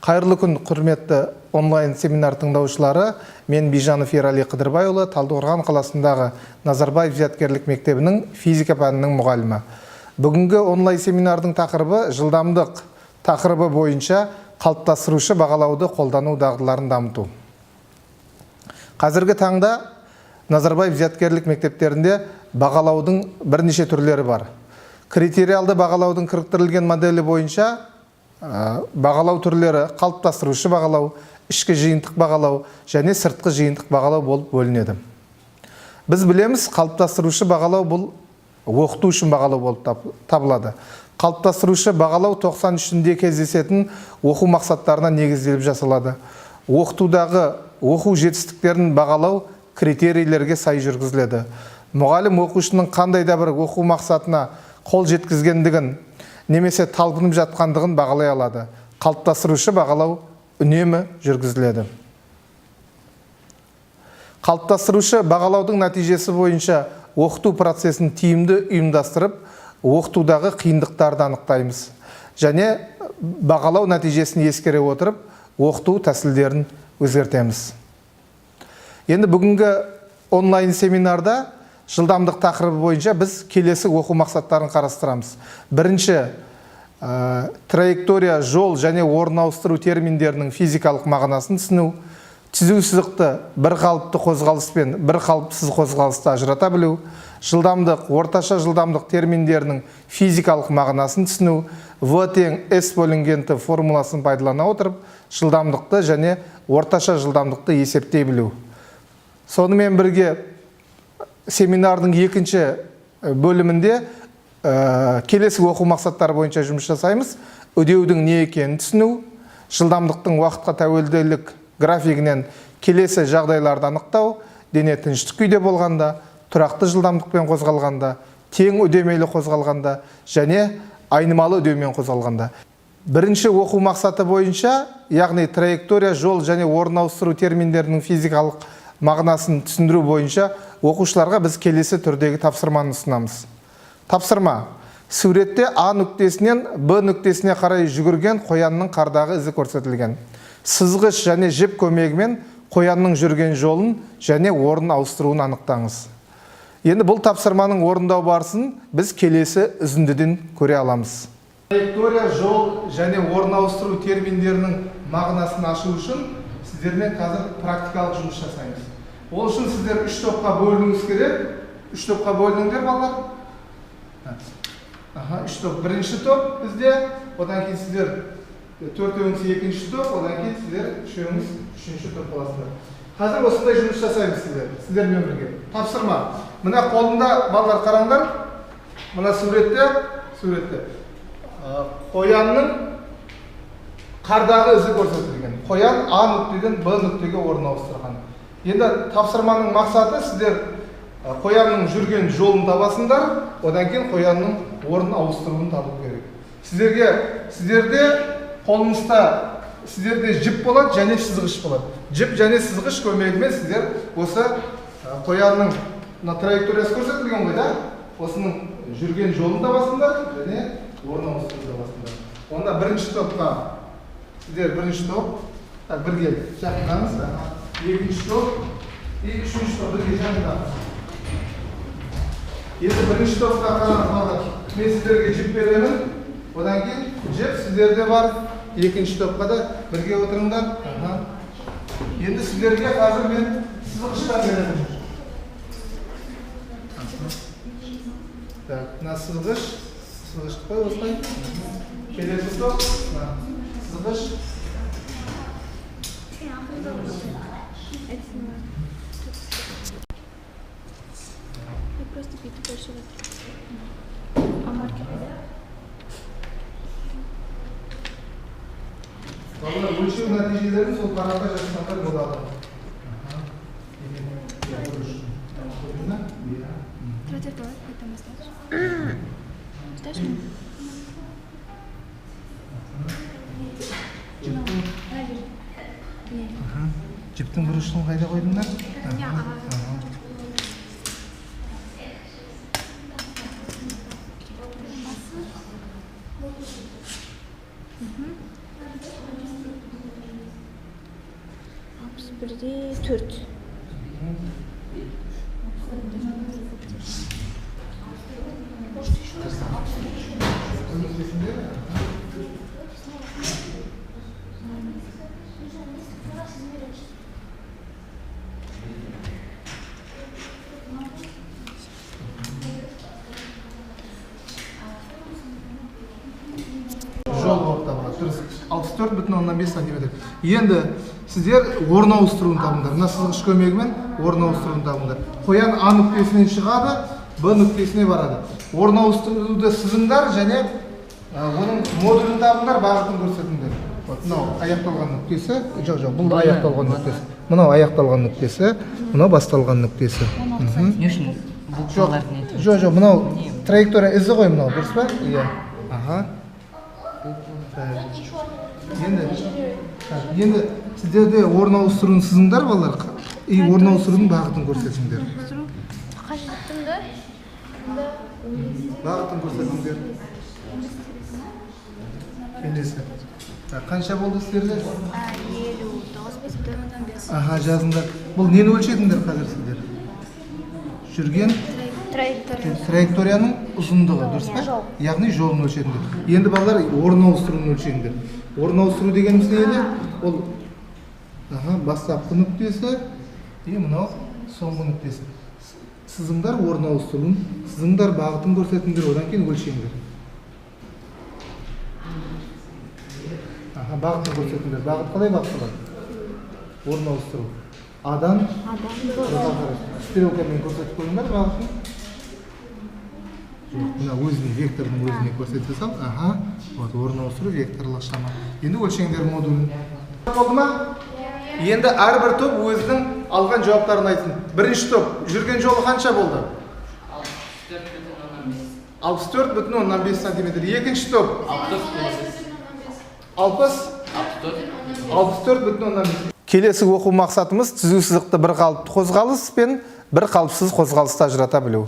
Қайырлы күн, құрметті онлайн семинар тыңдаушылары. Мен Бижанов Ерали Қыдырбайұлы, Талдықорған қаласындағы Назарбаев зияткерлік мектебінің физика пәнінің мұғалімі. Бүгінгі онлайн семинардың тақырыбы жылдамдық тақырыбы бойынша қалыптастырушы бағалауды қолдану дағдыларын дамыту. Қазіргі таңда Назарбаев зияткерлік мектептерінде бағалаудың бірнеше түрлері бар. Критериалды бағалаудың кіріктірілген моделі бойынша бағалау түрлері қалыптастырушы бағалау, ішкі жиынтық бағалау және сыртқы жиынтық бағалау болып бөлінеді. Біз білеміз, қалыптастырушы бағалау бұл оқыту үшін бағалау болып табылады. Қалыптастырушы бағалау 93-де кездесетін оқу мақсаттарына негізделіп жасалады. Оқытудағы оқу жетістіктерін бағалау критерийлерге сай жүргізіледі. Мұғалім оқушының қандай да бір оқу мақсатына қол жеткізгендігін немесе талпынып жатқандығын бағалай алады. Қалыптастырушы бағалау үнемі жүргізіледі. Қалыптастырушы бағалаудың нәтижесі бойынша оқыту процесін тиімді ұйымдастырып, оқытудағы қиындықтарды анықтаймыз. Және бағалау нәтижесін ескере отырып, оқыту тәсілдерін өзгертеміз. Енді бүгінгі онлайн семинарда жылдамдық тақырыбы бойынша біз келесі оқу мақсаттарын қарастырамыз. Бірінші, траектория, жол және орын ауыстыру терминдерінің физикалық мағынасын түсіну, түзу сызықты бір қалыпты қозғалыс пен бір қалыпсыз қозғалысты ажырата білу, жылдамдық, орташа жылдамдық терминдерінің физикалық мағынасын түсіну, V тең S бөлінген T формуласын пайдалана отырып, жылдамдықты және орташа жылдамдықты есептей білу. Сонымен бірге семинардың екінші бөлімінде келесі оқу мақсаттары бойынша жұмыс жасаймыз. Үдеудің не екенін түсіну, жылдамдықтың уақытқа тәуелділік графигінен келесі жағдайларды анықтау, дене тыныштық күйде болғанда, тұрақты жылдамдықпен қозғалғанда, тең үдемелі қозғалғанда және айнымалы үдеумен қозғалғанда. Бірінші оқу мақсаты бойынша, яғни траектория, жол және орын ауыстыру терминдерінің физикалық мағынасын түсіндіру бойынша оқушыларға біз келесі түрдегі тапсырманы ұсынамыз. Тапсырма. Суретте А нүктесінен Б нүктесіне қарай жүгірген қоянның қардағы ізі көрсетілген. Сызғыш және жіп көмегімен қоянның жүрген жолын және орын ауыстыруын анықтаңыз. Енді бұл тапсырманың орындау барысын біз келесі үзіндіден көре аламыз. Траектория, жол және орын ауыстыру терминдерінің мағынасын ашу үшін сіздермен қазір практикалық жұмыс жасаймыз. Ол үшін сіздер 3 топқа бөлінуіңіз керек. 3 топқа бөлініңдер, балалар. 3 топ. Бірінші топ бізде, одан кейін сіздер 4-өңіз екінші топ, одан кейін сіздер 3-өңіз үшінші топ боласыздар. Қазір осындай жұмыс жасаймыз сіздермен бірге. Тапсырма. Мына қолында, балалар, қараңдар. Мына суретте қоянның қардағы ізі көрсетілген. Қоян А нүктеден Б нүктеге орын ауыстырған. Енді тапсырманың мақсаты сіздер қоянның жүрген жолын табасыңдар, одан кейін қоянның орын ауыстыруын табу керек. Сіздерде қолыңызда сіздерде жіп болады және сызғыш болады. Жіп және сызғыш көмегімен сіздер осы қоянның траекториясы көрсетілген ғой, да? Осының жүрген жолын табасыңдар және орын ауыстыруын табасыңдар. Онда бірінші топқа сіздер бірінші топ бірге жақындаңыз, екінші топ, үшінші топ бірге жақындаңыз. Енді бірінші топқа қараңыз, мен сіздерге жіп беремін, одан кейін жіп сіздерде бар, екінші топқа да бірге отырыңдар. Енді сіздерге қазір мен сызғыштар беремін. Мына сызғыш қой осылай. Келесі топ, сызғыш. Просто пить больше воды. А маркер? Өлшеу нәтижелерін сол параққа жазсаңдар болады. Против давай, потом оставишь. Оставишь меня? Жіптің бұрышын қайда қойдыңдар? 1'de 4. Жол болып табылады. Дұрыс. 64,5 сантиметр. Енді сіздер орын ауыстыруын табыңдар. Мына сызғыш көмегімен орын ауыстыруын табыңдар. Қоян А нүктесінен шығады, Б нүктесіне барады. Орын ауыстыруды сызыңдар және оның модулін табыңдар, бағытын көрсетіңдер. Мынау аяқталған нүктесі, жоқ, бұл аяқталған нүктесі. Мынау аяқталған нүктесі, мынау басталған нүктесі. Не үшін буквалар не етіп? Жоқ, мынау траектория ізі ғой мынау, дұрыс па? Иә. Аха. Енді сіздерде орын ауыстыруын сызыңдар балалар, и орын ауыстырудың бағытын көрсетіңдер. Қажеттім да? Бағытын көрсетіңдер. Келесі. Қанша болды сіздерде? 59,5. Аха, жазыңдар. Бұл нені өлшедіңдер қазір сіздер? Жүрген траекторияның ұзындығы, дұрыс па? Яғни жолын өлшедіңдер. Енді балалар орын ауыстыруын өлшеңдер. Орын ауыстыру дегеніміз не еді? Ол бастапқы нүктесі, мынау соңғы нүктесі. Сызыңдар орын ауыстыруын, сызыңдар бағытын көрсетіңдер, одан кейін өлшеңдер. Бағытын көрсетіңдер. Бағыт қалай бағытталады? Орын ауыстыру. Адан стрелкамен көрсетіп қойыңдар бағытын. Мына өзіне, вектордың өзіне көрсете сал. Орын ауыстыру векторлық шама. Енді өлшеңдер модулін. Болды ма? Енді әрбір топ өзінің алған жауаптарын айтсын. Бірінші топ, жүрген жолы қанша болды? 64,5 сантиметр. Екінші топ? 64,5. Келесі оқу мақсатымыз түзу сызықты бір қалыпты қозғалыс пен бір қалыпсыз қозғалысты ажырата білу.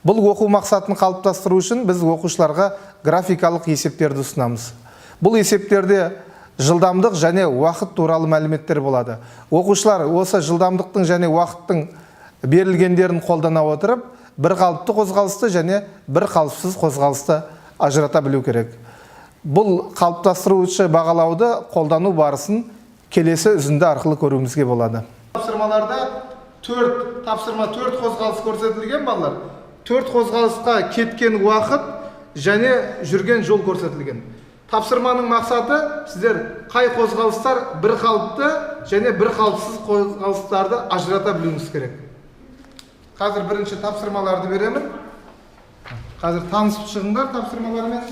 Бұл оқу мақсатын қалыптастыру үшін біз оқушыларға графикалық есептерді ұсынамыз. Бұл есептерде жылдамдық және уақыт туралы мәліметтер болады. Оқушылар осы жылдамдықтың және уақыттың берілгендерін қолдана отырып, бір қалыпты қозғалысты және бір қалыпсыз қозғалысты ажырата білу керек. Бұл қалыптастырушы бағалауды қолдану барысын келесі үзінді арқылы көруімізге болады. Тапсырмаларда 4 қозғалыс көрсетілген балалар. 4 қозғалысқа кеткен уақыт және жүрген жол көрсетілген. Тапсырманың мақсаты сіздер қай қозғалыстар бір қалыпты және бір қалыпсыз қозғалыстарды ажырата білуіңіз керек. Қазір бірінші тапсырмаларды беремін. Қазір танысып шығыңдар тапсырмалармен.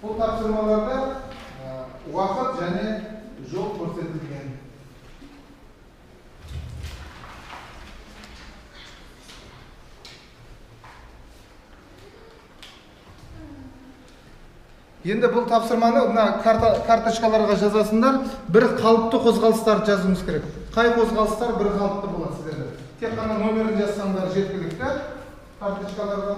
Бұл тапсырмаларда уақыт және жол көрсетілген. Енді бұл тапсырманы карточкаларға жазасыңдар, бір қалыпты қозғалыстарды жазуымыз керек. Қай қозғалыстар бір қалыпты болады сіздерде? Тек қана номерін жазсаңдар жеткілікті карточкаларға.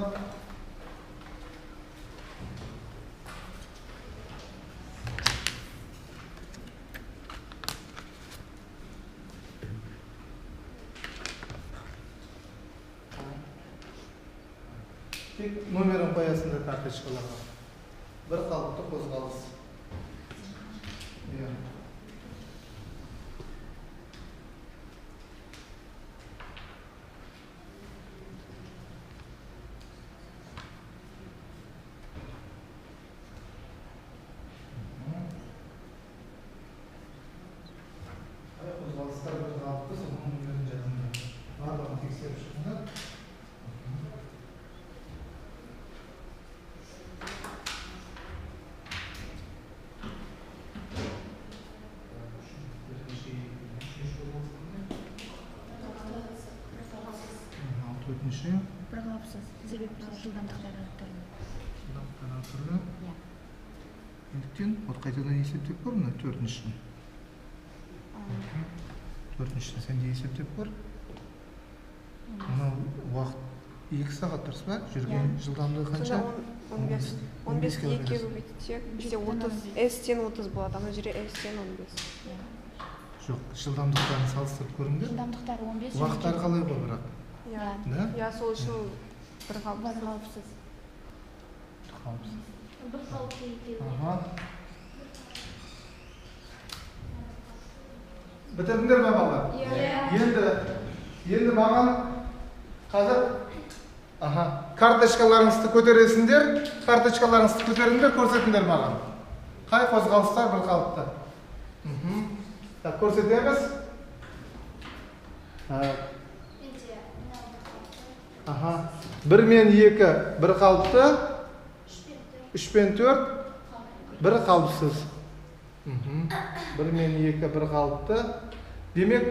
Тек номерін қоясыңдар карточкаларға. Бір қалыпты қозғалыс. Қозғалыстар бір қалыпты, соның номерін жазыңдар. Барлығын тексеріп шығыңдар. Бір қалыпсыз, себебі жылдамдықтар түрлі. Неліктен? Қайтадан есептеп көр, мына төртіншісін. Төртіншісін сен де есептеп көр. Мына уақыт 2 сағат дұрыс па? Жүрген жылдамдығы қанша? 15 2-ге көбейтсек, бізде 30, S-тен 30 болады, ана жерде S-тен 15. Жоқ, жылдамдықтарын салыстырып көріңдер. Жылдамдықтары 15. Уақыттары қалай ғой бірақ? Иә. Да? иә сол үшін бір Қауіпсіз. Қауіпсіз. Бір қалыпты екеуі. Аха. Бітірдіңдер ме балалар? Енді маған қазір карточкаларыңызды көтересіңдер, карточкаларыңызды көтеріңдер, көрсетіңдер маған. Қай қозғалыстар бір қалыпты? Көрсетеміз. 1 мен 2 бір қалыпты, 3 пен 4 бір қалыпсыз. 1 мен 2 бір қалыпты. Демек,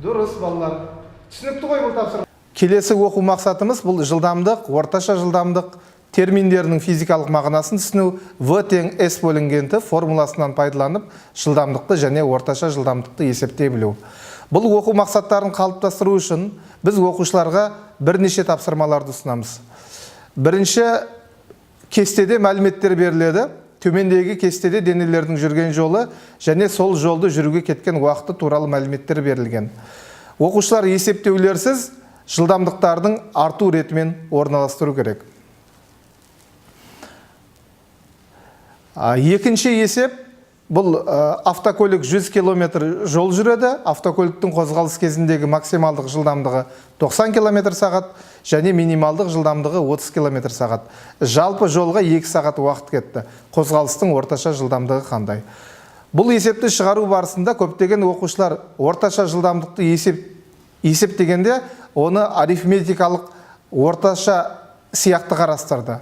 дұрыс балалар. Түсінікті ғой бұл тапсырма. Келесі оқу мақсатымыз бұл жылдамдық, орташа жылдамдық терминдерінің физикалық мағынасын түсіну, V тең S бөлінгенді формуласынан пайдаланып, жылдамдықты және орташа жылдамдықты есептей білу. Бұл оқу мақсаттарын қалыптастыру үшін біз оқушыларға бірнеше тапсырмаларды ұсынамыз. Бірінші, кестеде мәліметтер беріледі. Төмендегі кестеде денелердің жүрген жолы және сол жолды жүруге кеткен уақыты туралы мәліметтер берілген. Оқушылар есептеулерсіз жылдамдықтардың арту ретімен орналастыру керек. Екінші есеп, бұл автокөлік 100 км жол жүреді. Автокөліктің қозғалыс кезіндегі максималдық жылдамдығы 90 км сағат және минималдық жылдамдығы 30 км сағат. Жалпы жолға 2 сағат уақыт кетті. Қозғалыстың орташа жылдамдығы қандай? Бұл есепті шығару барысында көптеген оқушылар орташа жылдамдықты есептегенде оны арифметикалық орташа сияқты қарастырды.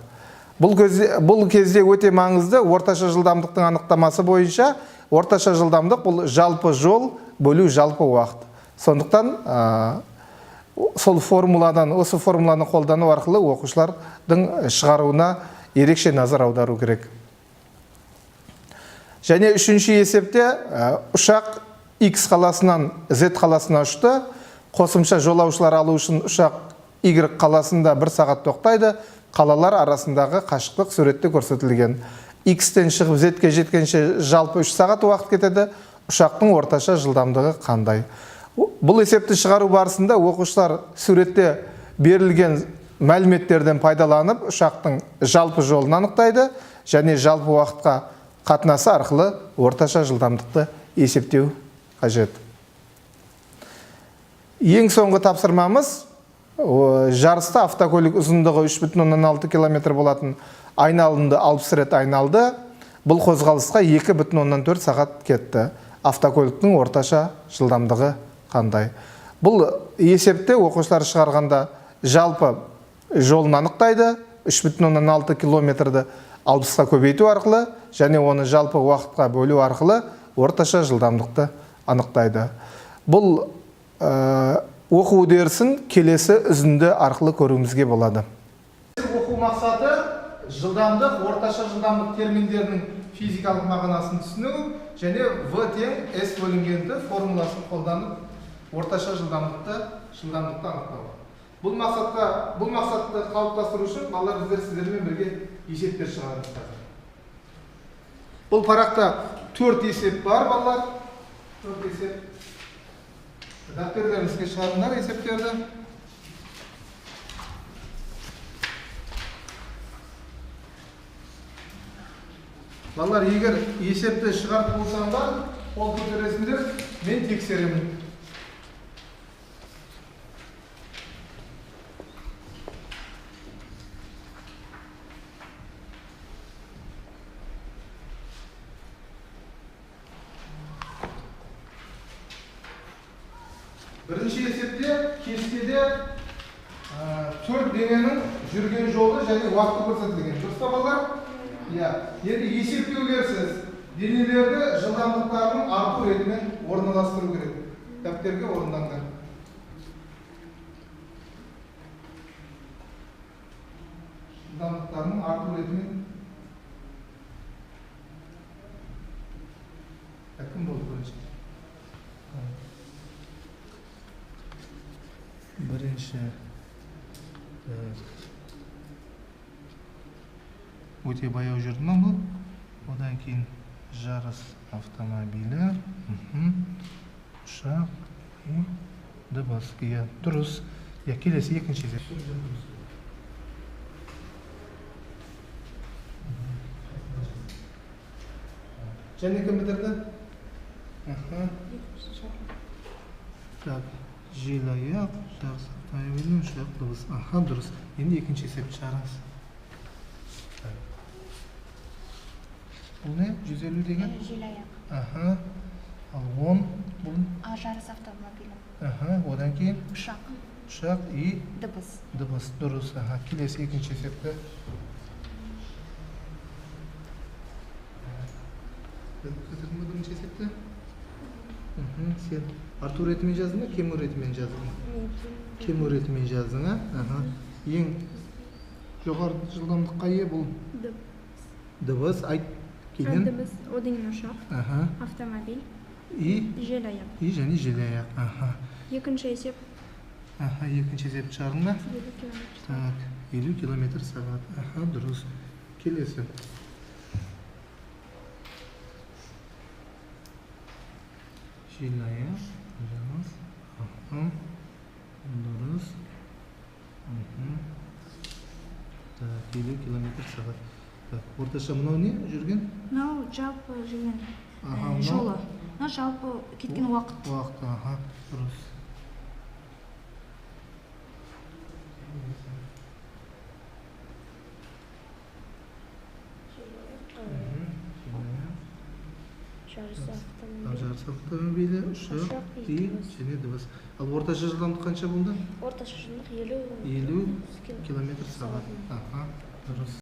Бұл кезде өте маңызды. Орташа жылдамдықтың анықтамасы бойынша орташа жылдамдық бұл жалпы жол бөлу жалпы уақыт. Сондықтан осы формуланы қолдану арқылы оқушылардың шығаруына ерекше назар аудару керек. Және үшінші есепте ұшақ X қаласынан Z қаласына ұшты. Қосымша жолаушылар алу үшін ұшақ Y қаласында 1 сағат тоқтайды. Қалалар арасындағы қашықтық суретте көрсетілген. X-тен шығып Z-ке жеткенше жалпы 3 сағат уақыт кетеді. Ұшақтың орташа жылдамдығы қандай? Бұл есепті шығару барысында оқушылар суретте берілген мәліметтерден пайдаланып, ұшақтың жалпы жолын анықтайды және жалпы уақытқа қатынасы арқылы орташа жылдамдықты есептеу қажет. Ең соңғы тапсырмамыз жарыста автокөлік ұзындығы 3,6 км болатын айналымды 60 рет айналды. Бұл қозғалысқа 2,4 сағат кетті. Автокөліктің орташа жылдамдығы қандай? Бұл есепте оқушылар шығарғанда жалпы жолын анықтайды. 3,6 км-ді 60-қа көбейту арқылы және оны жалпы уақытқа бөлу арқылы орташа жылдамдықты анықтайды. Бұл оқу үдерісін келесі үзінді арқылы көруімізге болады. Оқу мақсаты жылдамдық, орташа жылдамдық терминдерінің физикалық мағынасын түсіну және V тең S бөлінгенді формуласын қолданып орташа жылдамдықты анықтау. Бұл мақсатты қалыптастыру үшін балалар сіздермен бірге есептер шығарамыз. Бұл парақта 4 есеп бар балалар. 4 есеп. Дәптерлеріңізге шығарыңдар есептерді. Балалар, егер есепті шығарып болсаңдар, қол көтересіңдер, мен тексеремін. Бірінші есепте кестеде 4 дененің жүрген жолы және уақыты көрсетілген. Дұрыс па балалар? Енді есептеулерсіз денелерді жылдамдықтардың арту ретімен орналастыру керек. Дәптерге орындаңдар. Жылдамдықтардың арту ретімен кім болды бірінші? Бірінші өте баяу жүрді ма бұл? Одан кейін жарыс автомобилі. ұшақ и дыбыс. Иә, дұрыс. Иә, келесі екінші есеп. Және кім бітірді? Так, желаяқ, жақсықтай өлім, ұшақ, дыбыс. Дұрыс. Енді екінші есеп шығарыңыз. Бұл не? 150 деген? Желаяқ. Ал 10 бұл? Жарыс автомобилі. Одан кейін? Ұшақ. Ұшақ и? Дыбыс. Дыбыс. Дұрыс. Келесі екінші есепті. Бітірдің бі бірінші есепті? Сен Артур ретімен жаздың ба, Кемур ретімен жаздың ба? Кемур ретімен жаздың, Ең жоғары жылдамдыққа ие бұл? Дыбыс. Айт, кейін? Дыбыс, одан кейін ұшақ, автомобиль, желаяқ. И және желаяқ. Екінші есеп. Екінші есеп шығардың ба? 50 км. Так, 50 км сағат. Дұрыс. Келесі. Желаяқ. Дұрыс. Так, 50 км сағат. Так, орташа мынау не жүрген? Мынау жалпы жүрген Мынау? жолы. Мынау жалпы кеткен уақыт. Уақыт, дұрыс. Жарыс автомобилі, ұшақ и және дыбыс. Ал орташа жылдамдық қанша болды? Орташа жылдамдық 50 50 км сағат. Дұрыс.